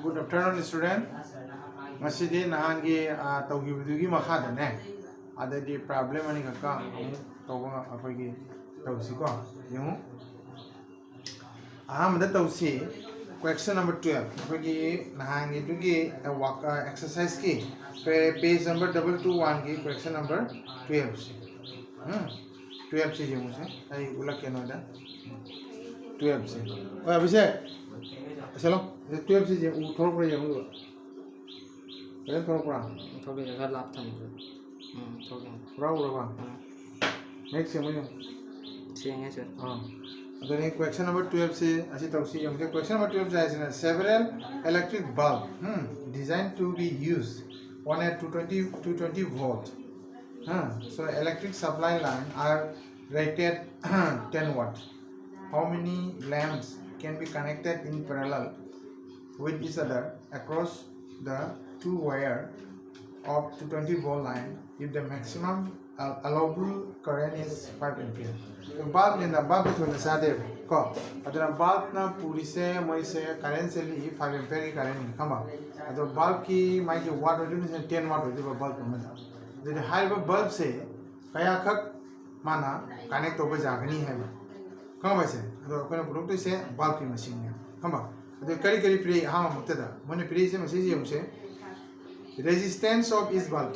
Good afternoon, student. Masidi nahangi tawgibudugi makhadane. Adadi problem ani kaka tawga akoigi tawsi ko. Yung ahamda tawsi question number 12. Akoigi nahangi dugi exercise ki page number 221 ki question number 12. 12 से yung se ay ulak keno da 12 से. Oh abise चलो 12 से थोड़ा पड़े जाऊंगा पहले थोड़ा पड़ा थोड़ी जगह लाभ था मुझे थोड़ा पूरा पूरा नेक्स्ट से मुझे चेंगे सर हाँ अगर ये क्वेश्चन नंबर 12 से अच्छी तौसी है मुझे क्वेश्चन नंबर 12 से ऐसे ना several electric bulb designed to be used one at 220 volt so electric supply line are rated 10 watt. How many lamps can be connected in parallel with each other across the two wire of 220 volt line if the maximum allowable current is 5 ampere? Bulb in the bulb between the side ko aduna bulb na puri se moi se current se li 5 ampere ki current ni kama ado bulb ki mai ki watt ho ni 10 watt ho ji bulb ma the high bulb se kaya khak mana connect over jagani hai kama ba se ado ko na product se bulb ki machine ne kama ado kari kari pre ha ma mutada mone pre se message yum se resistance of each bulb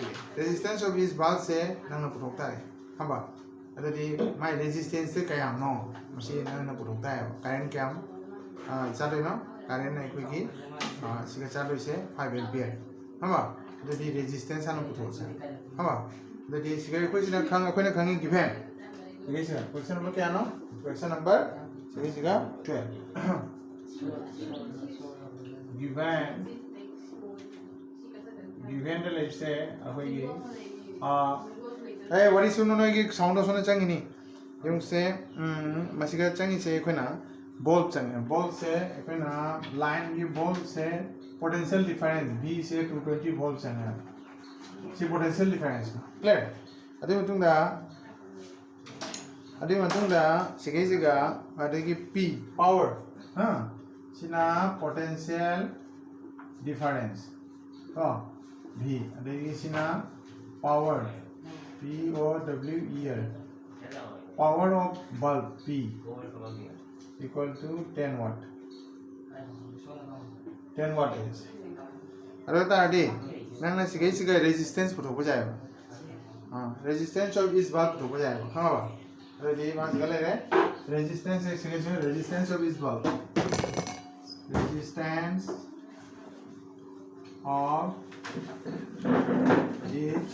se nang na product ta kama ado di mai resistance se kaya no machine nang na product ta current kya cha do no current na ko ki siga cha do se 5 ampere kama ado di resistance anu product sa kama ado di siga ko sina khang ko na khang given okay sir question number kya no question number siga 12 given the let's say ahoy hey wari suno no gi sound suno changi ni yung se masiga changi se koina bulb changi bulb se koina line gi bulb se potential difference v se 220 volt changi si potential difference clear ade matung da sigai siga adagi p power sina potential difference v adagi sina power p o w e r power of bulb p equal to 10 watt is arata adi nang sigai sigai resistance puto ko jai resistance of is bulb puto ko jai ha ba ready ma sigai le resistance resistance of is bulb resistance of each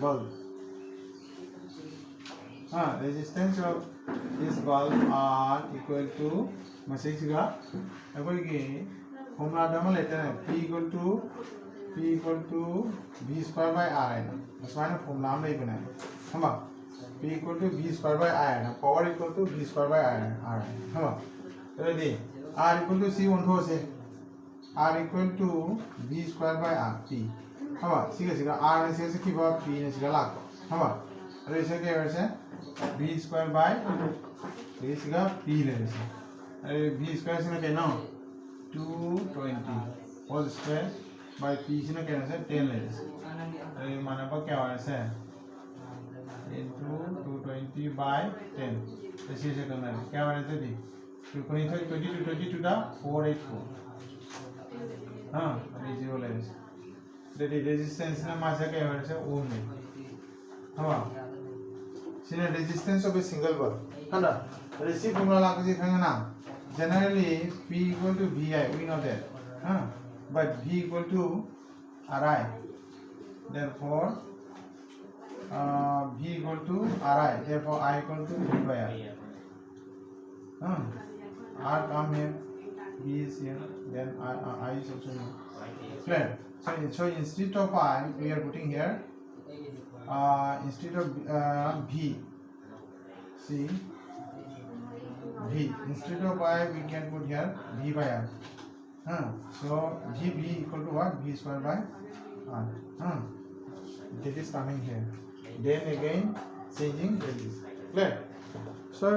bulb resistance of this bulb are equal to message ga koi ki formula damo letter p equal to v square by r asmane formula mai bana hama p equal to v square by r power equal to v square by r hama ready r equal to c1 ho se r equal to v square by r p hama siga r ne se ki ba p ne siga la ko hama re se ke verse v square by re siga p le se v square se ke no 220 whole square by p से ना क्या है 10 ले अरे माना पर क्या हो रहा है into 220 by 10 ऐसे से करना है क्या हो रहा है दी 220 टा 484 हाँ अरे जीरो ले दी रेजिस्टेंस ना मासा क्या हो रहा है ओम में हाँ सीने resistance of a single bulb है ना रेसिप फॉर्मूला लागू जी खाएंगे ना generally p equal to vi we know that but v equal to ri therefore v equal to ri therefore I equal to v by r r come here v is here then I is also here clear so instead of I we are putting here instead of v see v instead of I we can put here v by r so v equal to what v square by r that is coming here then again changing this clear so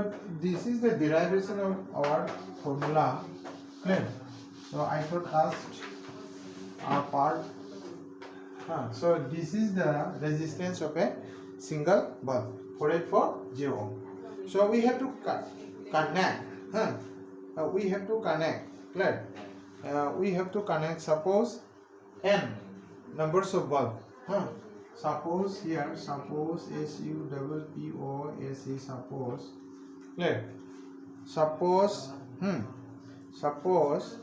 this is the derivation of our formula clear so I thought are part. So this is the resistance of a single bulb, 484 ohm. So we have to connect. We have to connect. Clear? We have to connect. Suppose n numbers of bulb. Suppose here, suppose SUPPOSE. Suppose. Clear? Suppose. Suppose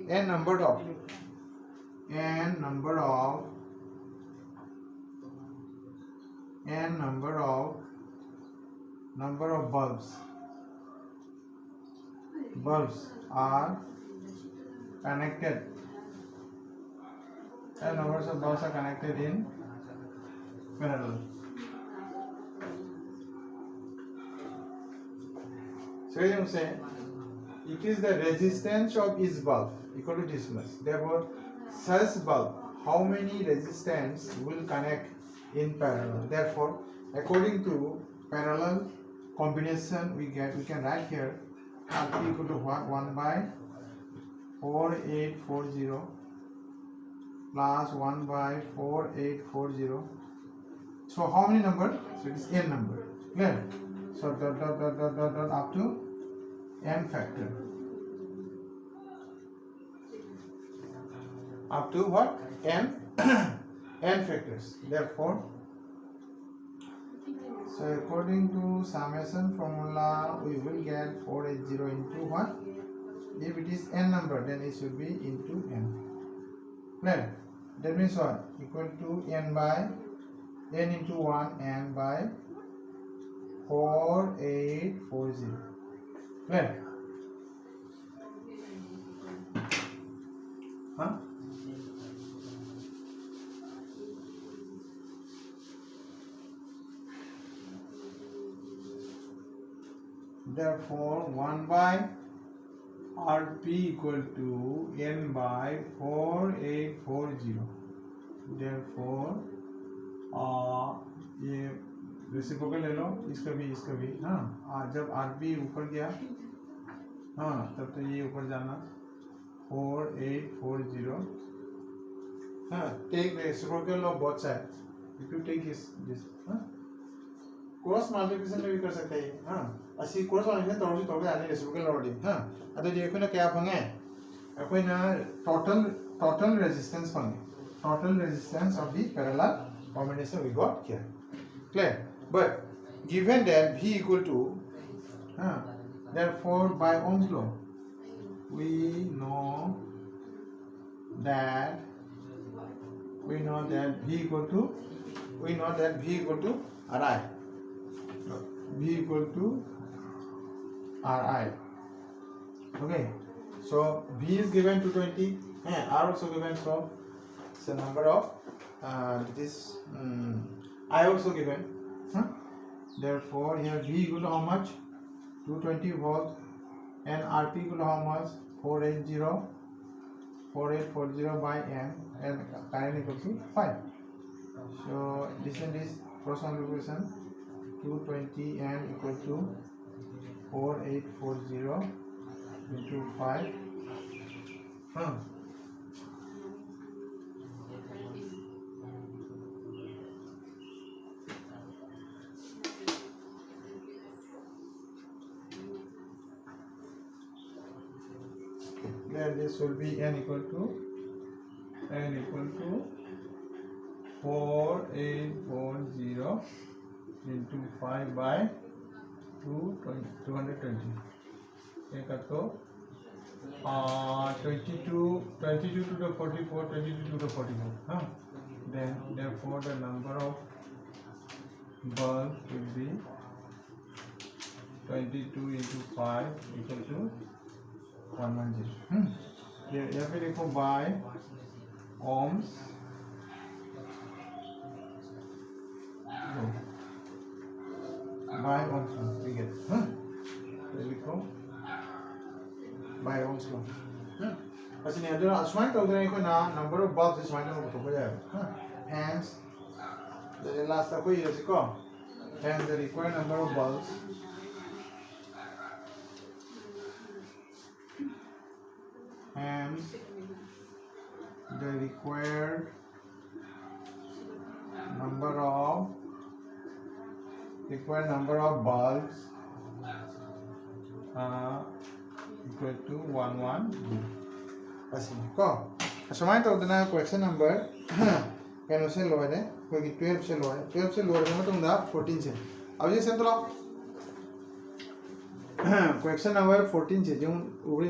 n number of bulbs are connected. N numbers of bulbs are connected in parallel. So you say it is the resistance of each bulb equal to this much. Therefore, such bulb, how many resistance will connect in parallel? Therefore, according to parallel combination, we can write here RP equal to what? 1 by 4840 plus 1 by 4840. So how many number? So it is n number. Clear? So dot up to n factor. Up to what? N n factors. Therefore, so according to summation formula, we will get 480 into what? If it is n number, then it should be into n. Clear? That means what? Equal to n by n into 1 n by 4840. Clear? Therefore, 1 by RP equal to n by 4840. Therefore, ये reciprocal ले लो, इसका भी जब RP ऊपर गया तब तो ये ऊपर जाना 4840. Take reciprocal of both sides. If you take this cross multiplication में भी कर सकते हैं असी क्रॉस मल्टीप्लिकेशन तौर आने रेसिप्रोकल लौड़ी अतो ये कोई ना क्या फंगे कोई ना टोटल रेजिस्टेंस फंगे total resistance of the parallel combination we got here clear but given that V equal to therefore by Ohm's law we know that V equal to Ri. V equal to Ri. Okay, so V is given 220, R also given, so it's a number of this I also given. Therefore, here V equal to how much? 220 volt, and RP equal to how much? 4840 by n, and current equal to 5. So this and this cross multiplication 220 n equal to 4840 into 5. Then this will be n equal to 4840 into 5 by 220. एक तो 22 to the 44, 22 to the 44. Then therefore the number of bulbs will be 22 into 5 equal to 110. यहाँ पे देखो by ohms by ohms law we get लिखो by ohms law बस नहीं other अस्माइन तो उधर कोई ना number of bulbs अस्माइन तो तो हो जाएगा hence the last तक कोई ऐसे को hence the required number of bulbs hence required number of bulbs equal to 1 asi ko asmai to dana question number kano se loire koi 12 se loire ma tung da 14 se ab je se to question number 14 se jung uri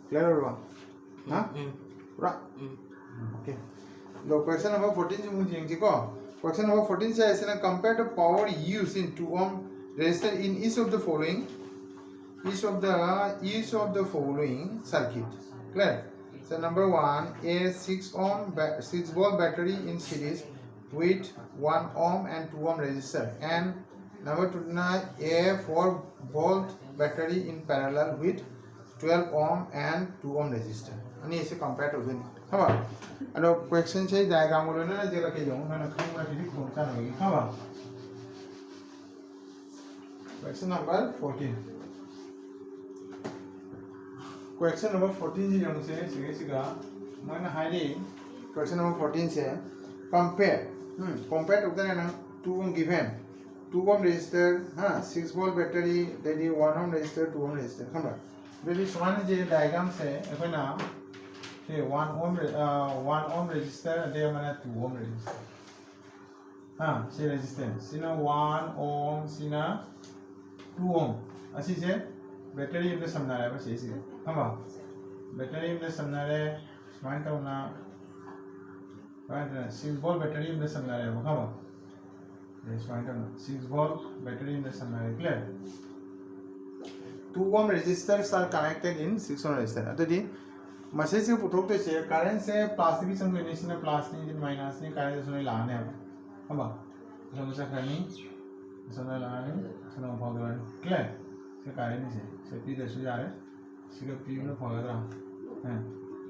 clear or ba ha pura okay lo question number 14 jung jing ji ko question number 14 says compare the power used in 2 ohm resistor in each of the following circuit. Clear? So number 1, a 6 volt battery in series with 1 ohm and 2 ohm resistor, and number 2, a 4 volt battery in parallel with 12 ohm and 2 ohm resistor. And is compared to the question say diagram question number 14. Question number 14 ji jong se siga mana hairi question number 14 se compare to the 2 ohm given 2 ohm resistor 6 volt battery then 1 ohm resistor 2 ohm resistor khamra really swan je diagram se ekona the 1 ohm resistor de mana 2 ohm resistor se resistance sina 1 ohm sina 2 ohm asi se battery in the samnare ba se hama battery in the samnare sman ta una 6 volt battery in the samnare ba hama this point 6 volt battery in the samnare clear 2 ohm resistors are connected in 6 ohm resistor atadi message se puthok te che current se plus bi sam le ne plus ni minus ni current se la ne hama समझा खानी समझा लगाने सुना भगवान clear से कार्य नहीं से पी दे सुझा रहे सिर्फ पी में भगवान हैं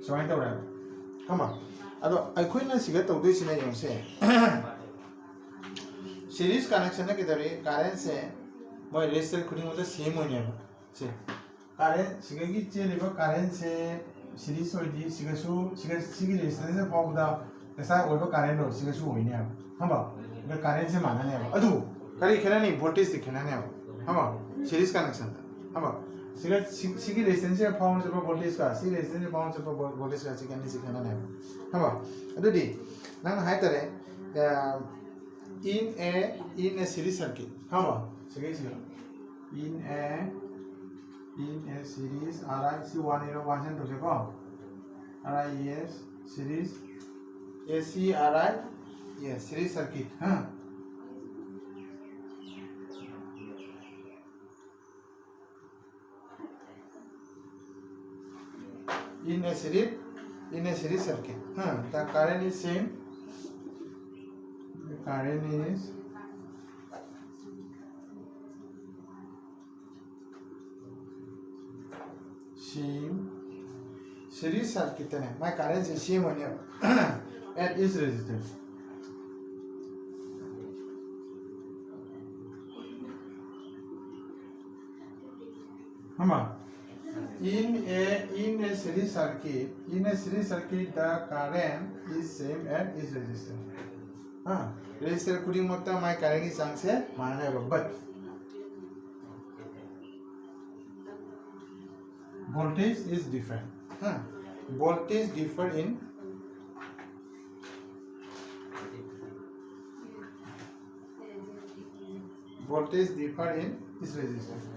स्वाइन तो रहा हम अदो अखोई ना सिर्फ तो दो सिने यूं से सीरीज कनेक्शन है किधर है कार्य से मैं रेजिस्टर खुदी मुझे सेम होने हैं से कार्य सिर्फ की चीज़ लेकर कार्य से सीरीज हो जी सिर्फ रेजिस्टर से पाऊँ ऐसा और वो कार्य लो सिर्फ होने हैं हम 그 가렌스 많아요. 아주 가리 계란이 볼테이지 계란이에요. 한번 시리즈 커넥션. 한번 시기 레지스턴스 파운드 저 볼테이지가 시기 레지스턴스 파운드 저 볼테이지가 지금 이제 계란이에요. 한번 어디 나는 하이터에 in a series circuit. 한번 시기지 in a series RIC10 1 to 제거 RIS series ACRI yes series circuit in a series circuit the current is same the current is same series circuit है my current is same on here and is resistant in a series circuit the current is same and is resistant resistor kudi motta my current is sang se mana but voltage is different voltage differ in is resistance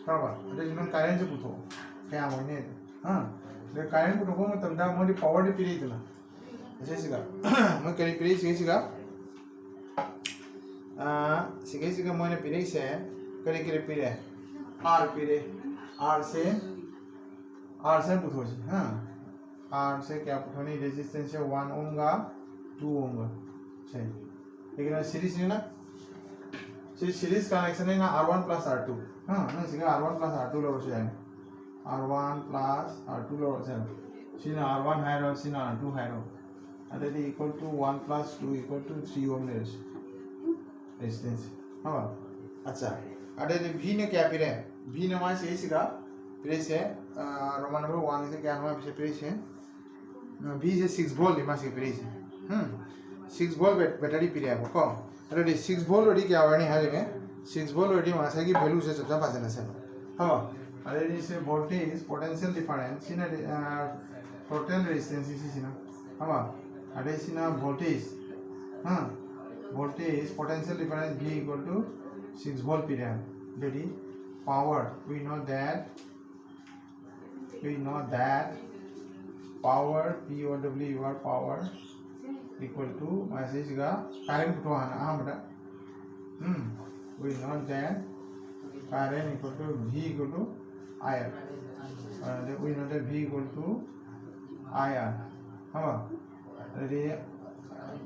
बराबर એટલે even કારેન્ટ જે પૂછો કે આ મને એટલે કારેન્ટ પૂછો કો મતલબ મોડી પાવર ડી પીરી તલા જેસીગા मैं करी पीरी सीगा सीगा मैंने पीरी से करी पीरे आर से पूछो जी आर से क्या पूछोनी रेजिस्टेंस है 1 ओम का 2 ओम का सही लेकिन सीरीज है ना सीरीज कनेक्शन है ना R1 plus R2 ना सिंगा R1 plus R2 लो से R1 plus R2 लो से सीना R1 है और सीना R2 है रो अतः equal to 1 plus 2 equal to 3 ohm resistance हाँ अच्छा अरे v ने क्या पिरे v ने मास यही सिगा पिरे से रोमन नंबर 1 से क्या हुआ पिरे से v से 6 वोल्ट मास के पिरे से 6 वोल्ट बैटरी पिरे है को अरे 6 वोल्ट रेडी क्या वाणी है जगह 6 वोल्ट रेडी मास की वैल्यू से सबसे पास है हां अरे इसे voltage potential difference in total resistance इसी ना हां अरे इसी ना वोल्टेज हां voltage potential difference V equal to 6 volt period. That is power. We know that power P or W or power equal to message ga current to hamra. We know that current equal to V equal to IR. We know that V equal to IR.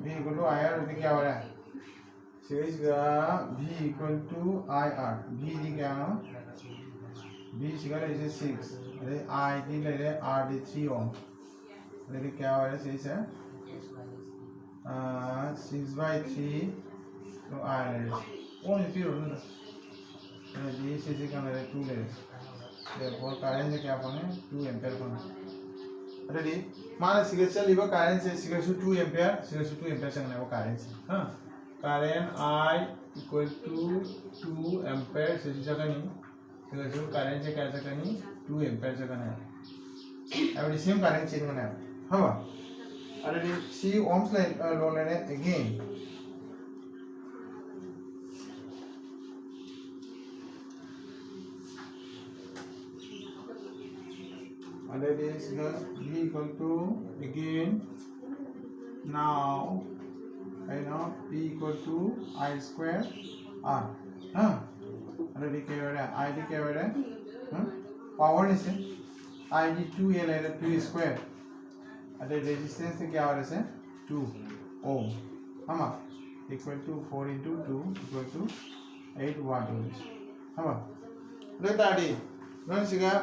V equal to IR होती क्या हो रहा है? Series का V equal to IR. V दी क्या है? V सिगा ले इसे 6. अरे I दी ले ले R दी 3 ohm. अरे क्या हो रहा है सीरीज है? 6/3 तो I ले ले. ओम इतनी रोड ना. अरे ये सीरीज का मेरे 2 ले ले. Therefore current क्या बने? 2 ampere बने. Ready? माना सिग्नेचर लिवर करंट से सिग्नेचर 2 एम्पीयर सिग्नेचर 2 एम्पीयर से वो करंट से हां current I equal to 2 ampere से जगह नहीं सिग्नेचर करंट से क्या जगह नहीं 2 एम्पीयर जगह नहीं अब सेम करंट चेंज होना है हां अरे सी ओम्स लॉ लेने again and that is the V equal to again now I know P equal to I square R and that क्या हो रहा है ID क्या हो रहा है पावर नहीं से ID 2 ये ले रहा 2 square and the resistance से क्या हो रहा है 2 ohm हमा equal to 4 into 2 equal to 8 watt हमा लेता है डी नॉन सिगा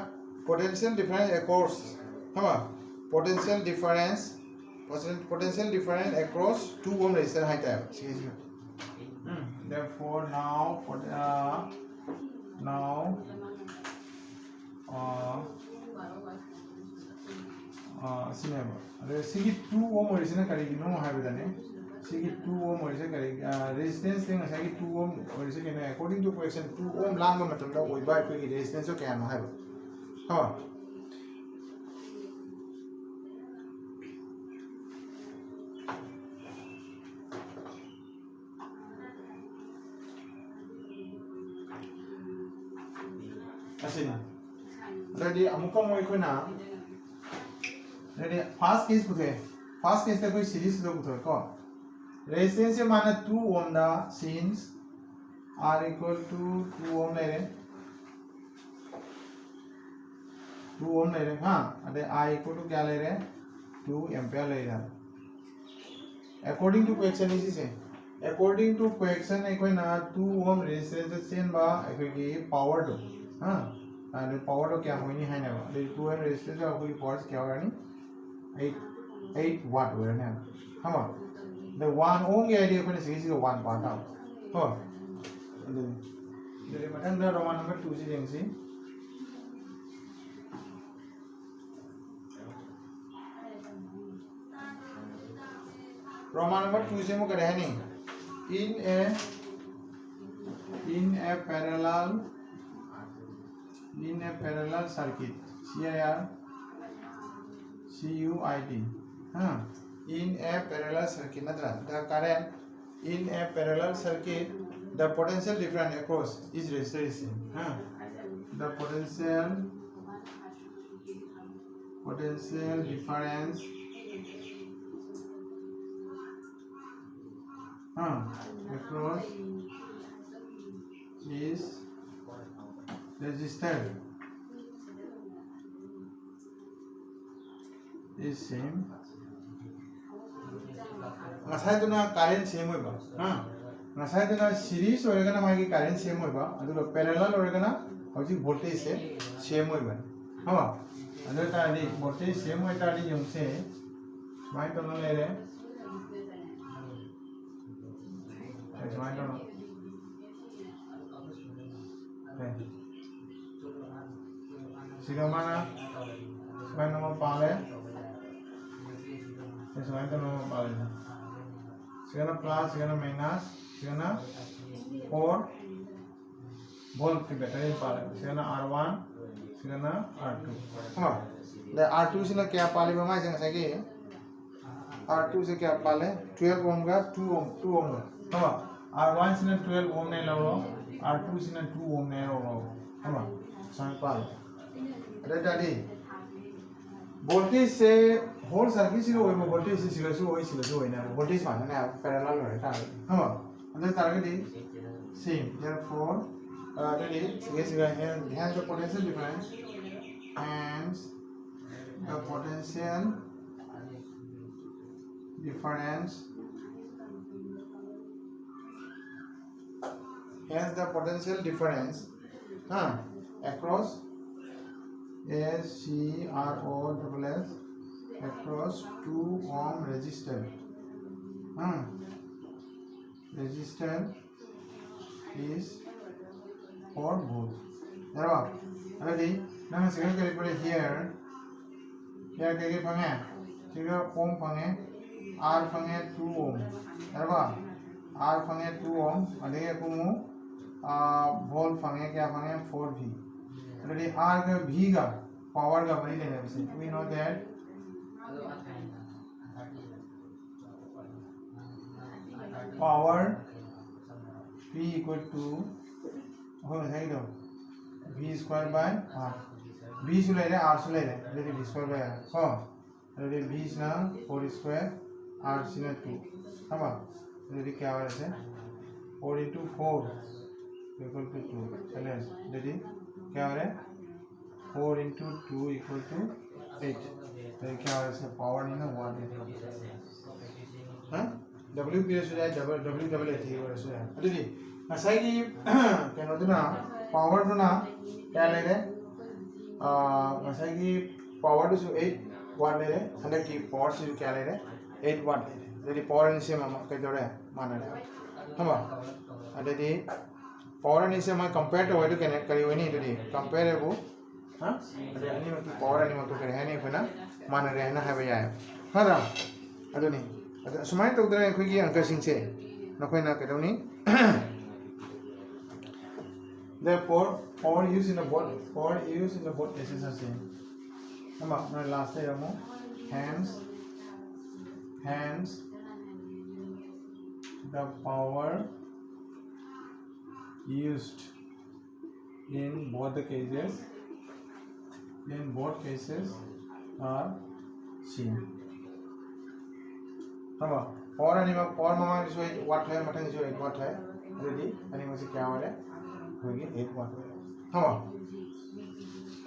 potential difference across potential difference across 2 ohm resistor high type therefore सिगी 2 ohm resistor करेगी नो है बताने सिगी 2 ohm resistor करेगी resistance thing ऐसा कि 2 ohm resistor के ना according to equation 2 ohm लांग में मतलब वही बात कोई resistance तो क्या है हाँ ऐसे ना रेडी अमुका मोई कोई ना रेडी फर्स्ट केस बुझे फर्स्ट केस का कोई सीरीज लोग बुझे को रेजिस्टेंस से माना 2 ओम दा सिंस R equal to 2 ओम ले रहे 2 ओम ले रहे हाँ अरे I equal to क्या ले रहे 2 एम्पीयर ले रहा according to equation इसी से according to equation एक कोई ना 2 ओम रेजिस्टेंस से बा एक कोई पावर दो हाँ अरे पावर तो क्या होई नहीं है ना अरे 2 ओम रेजिस्टेंस का कोई पावर क्या होगा नहीं 8 वाट हो रहा है हाँ the 1 ohm के आइडिया को नहीं सीधे 1 पार्ट आउट हाँ इधर मतलब ना रोमन नंबर 2 से देंगे रोमन नंबर 2 से मुझे है नहीं in a parallel circuit CUIT हाँ in a parallel circuit नतरा the current in a parallel circuit the potential difference across is resistor हाँ the potential difference across is resistor is same ngasai tuna current same hoiba ngasai tuna series oregana magi current same hoiba aduga parallel oregana hoji voltage same hoiba hama adu ta di voltage same hoi ta di yumse mai to na le re mai to Siga mana sebenarnya nama pale. Sebenarnya nama pale. Siga plus, siga minus, siga 4 volt की battery पाले. सिगना R1, सिगना R2. हाँ. ले R2 से ना क्या पाले बमाई जंग सके. R2 से क्या पाले 12 ohm का 2 ohm का. हाँ. R1 से ना 12 ohm नहीं लगा. R2 से ना 2 ohm नहीं लगा. हाँ. संग पाले. अरे दादी. वोल्टेज से होल सर्किट से वो वोल्टेज से सिगरेट ना वोल्टेज माने ना पैरेलल है था. हाँ. अंदर target the same. Therefore, hence the potential difference and the potential difference across SCRO across 2 ohm resistor is 4 volt. Ready? Now we can calculate here. Here क्या पंगे? ठीक ohm पंगे R पंगे 2 ohm. R पंगे 2 ohm. अरे कुमु volt पंगे क्या पंगे 4V. Ready? R का V का power का वही लेने से. We know that power P equal to V square by R. V Sule रे R सुले रे. Ready? V square by R. हाँ. Ready? V is ना 4 square R is ना 2. हाँ. Ready? क्या हो रहा है? 4 into 4 equal to 2. चले. Ready? क्या हो रहा है? 4 into 2 equal to 8. Ready? क्या हो रहा है? Power नहीं ना 1. हाँ? W P S हो जाए W double A हो जाए. Ready? ऐसा ही क्या होता है ना पावर तो ना क्या ले रहे ऐसा ही पावर तो 8 वाट ले रहे 100 की पावर से क्या ले रहे 8 वाट ले रहे यदि पावर इनसे हम क्या जोड़े माना रहे हम यदि पावर इनसे हम कंपेयर तो वही तो कनेक्ट करी हुई नहीं यदि कंपेयर है वो हाँ यदि अन्य में पावर अन्य में तो करे है नहीं फिर ना माना रहे ना है भैया हाँ ना अरे नहीं सुमाइल तो उधर कोई की अंकल सिंह से ना कोई ना करो नहीं Therefore, power used in the both cases are same. Now, last day hence the power used in both cases are same. Now, power मामा जो है watt है मटन जो है watt है ready यानी मुझे क्या हो रहा है होगी 8 वाट हाँ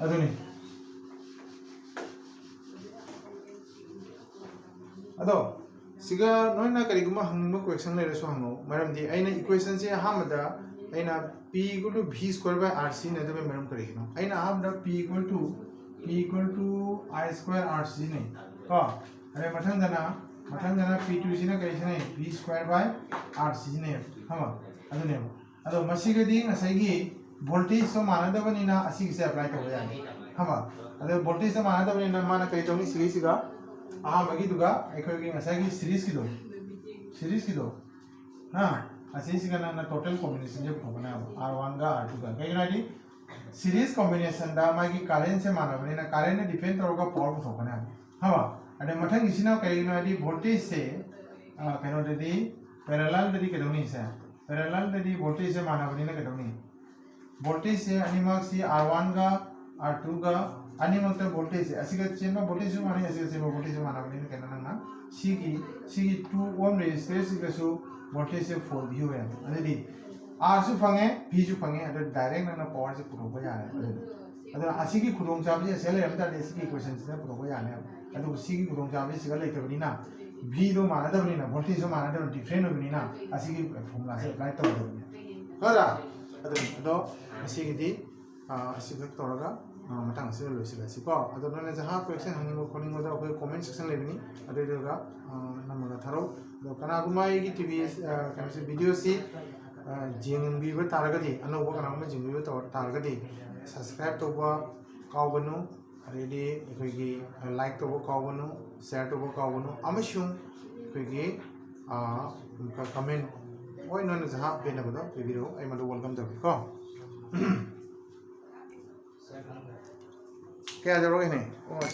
अदुनी अदो सिगा नोइना करिगुमा हंगमो क्वेश्चन ले रसो हंगो मरमदि आइना इक्वेशन से हामदा आइना p equal to v square by rc ने तो मरम करिगिनो आइना हामदा p equal to I square rc ने का अरे मथंगना p2 Cina करिसने v square by rc ने हम अदुने अदो मसीगदी नसैगी वोल्टेज तो मानदबनिना असिगसे अप्लाई तो यानी हमा अदो वोल्टेज तो मानदबनिना माना कई तोनी सिगा बगी दुगा एखोगी नसैगी सीरीज की दो हां असिसिगा ना टोटल कॉम्बिनेशन जो होना R1 का R2 का कई नाडी सीरीज कॉम्बिनेशन दा मागी करेंट से मानदबनिना करेंट ने डिपेंड तरोगा पावर होना हमा अदे मथंग इसिना कई नाडी वोल्टेज से कनो ददी पैरेलल ददी केदोनी से पैरेलल ददी वोल्टेज से मानदबनिना केदोनी वोल्टेज से अनिमक से R1 का R2 का अनिमक तो वोल्टेज से असिगा चेन में वोल्टेज माने असिगा से वोल्टेज मानदबनिना केदोना ना सी 2 ओम रेजिस्टेंस सिगसु वोल्टेज से 4 भी होया अददी R सु फंगे V सु फंगे अदो डायरेक्ट ना पावर से पुरोबा यारे अदो असिगी खुदोंग चाबजे सेले हमता देसी इक्वेशन से पुरोबा याने अदो सिगी खुदोंग चाबजे सिगा लेतबनिना V दो मानदबनिना वोल्टेज दो मानदबन डिफरेंट होबनिना असिगी फॉर्मूला से अप्लाई तौदबनि हरा अदो असिगिदी असिग तौरगा मतंग से लोसिलासिको अदो नने जहा क्वेश्चन हनिमो खोनिमो दा कोई कमेंट सेक्शन लेबनि अदोगा नमगा थारो दो कनागुमाई की टीवी कनसे वीडियो सी जिंगबिबो तारगदी अनोबो कनागुमा जिंगबिबो तारगदी सब्सक्राइब तौबा काउगनु अरेदी अखोगी लाइक तो काउगनु शेयर तो काउगनु अमसुं अखोगी कमेंट ओय नन जहा बेनबदो बेबिरो आई मदो वेलकम जाबे को क्या जरूर है नहीं